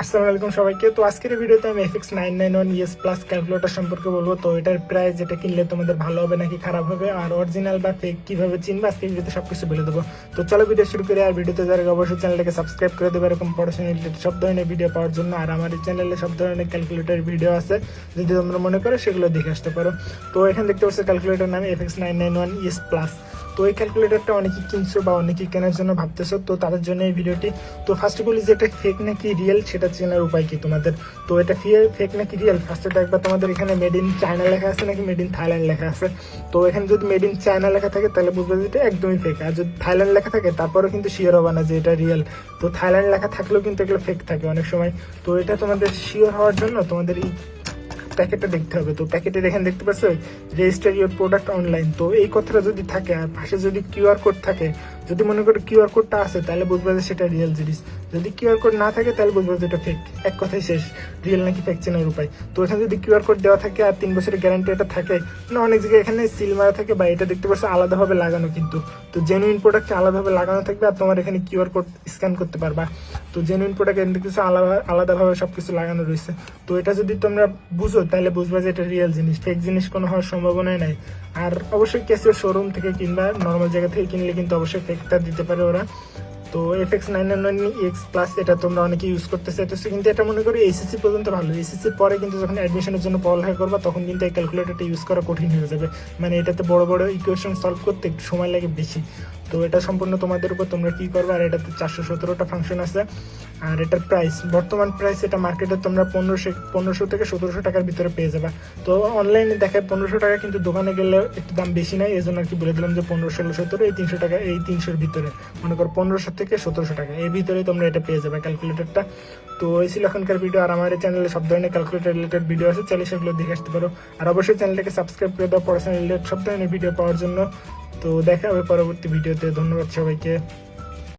আসসালামু আলাইকুম সবাইকে। তো আজকের ভিডিওতে আমি FX991 প্লাস ক্যালকুলেটর সম্পর্কে বলবো। তো এটার প্রাইস, যেটা কিনলে তোমাদের ভালো হবে নাকি খারাপ হবে, আর অরিজিনাল বা ফেক কিভাবে চিনবে, আজকে ভিডিওতে সবকিছু বলে দেবো। তো চলো ভিডিও শুরু করে। আর ভিডিওতে যারা অবশ্যই চ্যানেলটাকে সাবস্ক্রাইব করে দেবে এরকম পড়াশোনা রিলেটেড সব ধরনের ভিডিও পাওয়ার জন্য। আর আমার এই চ্যানেলে সব ধরনের ক্যালকুলেটর ভিডিও আছে, যদি তোমরা মনে করো সেগুলো দেখে আসতে পারো। তো এখানে দেখতে পাচ্ছ ক্যালকুলেটর নাম FX991 প্লাস। তো এই ক্যালকুলেটরটা অনেকেই কিনছো বা অনেকেই কেনার জন্য ভাবতেছো, তো তাদের জন্য এই ভিডিওটি। তো ফার্স্টে বলি যে এটা ফেক নাকি রিয়েল সেটা চেনার উপায় কি তোমাদের। তো এটা ফেক নাকি রিয়েল, ফার্স্টে দেখবা তোমাদের এখানে মেড ইন চায়না লেখা আছে নাকি মেড ইন থাইল্যান্ড লেখা আছে। তো এখানে যদি মেড ইন চায়না লেখা থাকে তাহলে বুঝবে যে এটা একদমই ফেক। আর যদি থাইল্যান্ড লেখা থাকে তারপরেও কিন্তু শিওর হবে না যে এটা রিয়েল। তো থাইল্যান্ড লেখা থাকলেও কিন্তু এগুলো ফেক থাকে অনেক সময়। তো এটা তোমাদের শিওর হওয়ার জন্য তোমাদের এই প্যাকেটটা দেখতে হবে। তো প্যাকেটের এখানে দেখতে পাচ্ছ রেজিস্টার ইউর প্রোডাক্ট অনলাইন। তো এই কথাটা যদি থাকে আর পাশে যদি কিউআর কোড থাকে, যদি মনে করো কিউআর কোডটা আছে তাহলে বুঝবে যে সেটা রিয়েল জিনিস। যদি কিউআর কোড না থাকে তাহলে বুঝবে যে এটা ফেক। এক কথাই শেষ, রিয়েল নাকি ফেক চেনার উপায়। তো এখানে যদি কিউআর কোড দেওয়া থাকে আর 3 বছরের গ্যারান্টি এটা থাকে, মানে অনেক জায়গায় এখানে সিল মারা থাকে বা এটা দেখতে পাচ্ছ আলাদাভাবে লাগানো, কিন্তু তো জেনুইন প্রোডাক্টে আলাদাভাবে লাগানো থাকবে আর তোমার এখানে কিউআর কোড স্ক্যান করতে পারবা। তো জেনুইন প্রোডাক্ট এখানে কিছু আলাদাভাবে সবকিছু লাগানো রয়েছে। তো এটা যদি তোমরা বুঝো তাহলে বুঝবা যে এটা রিয়েল জিনিস, ফেক জিনিস কোনো হওয়ার সম্ভাবনাই নাই। আর অবশ্যই ক্যাসিও শোরুম থেকে কিংবা নর্মাল জায়গা থেকে কিনলে কিন্তু অবশ্যই ফেকটা দিতে পারে ওরা। তো FX991 প্লাস এটা তোমরা অনেকে ইউজ করতে চাইতেছো, কিন্তু এটা মনে করি এইচএসসি পর্যন্ত ভালো। এইচএসসির পরে কিন্তু যখন অ্যাডমিশনের জন্য পড়ালেখা করবা তখন কিন্তু এই ক্যালকুলেটরটা ইউজ করা কঠিন হয়ে যাবে। মানে এটাতে বড় বড় ইকুয়েশন সলভ করতে একটু সময় লাগে বেশি। তো এটা সম্পূর্ণ তোমাদের উপর, তোমরা কি করবে। আর এটাতে 417টা ফাংশন আছে। আর এটার প্রাইস, বর্তমান প্রাইস এটা মার্কেটে তোমরা 1500 থেকে 1700 টাকার ভিতরে পেয়ে যাবে। তো অনলাইনে দেখায় 1500 টাকা, কিন্তু দোকানে গেলে একটু দাম বেশি নাই, এই জন্য আর কি বলে দিলাম যে 1500, 16, 17 এই 300 টাকা, এই 300-র ভিতরে মনে করো 1500 থেকে 1700 টাকা এই ভিতরে তোমরা এটা পেয়ে যাবে ক্যালকুলেটরটা। তো এই ছিল এখনকার ভিডিও। আর আমার এই চ্যানেলে সব ধরনের ক্যালকুলেটর রিলেটেড ভিডিও আছে, চাইলে সেগুলো দেখে আসতে পারো। আর অবশ্যই চ্যানেলটাকে সাবস্ক্রাইব করে দাও পড়াশোনা রিলেটেড সব ধরনের ভিডিও পাওয়ার জন্য। তো দেখা হবে পরবর্তী ভিডিওতে। ধন্যবাদ সবাইকে।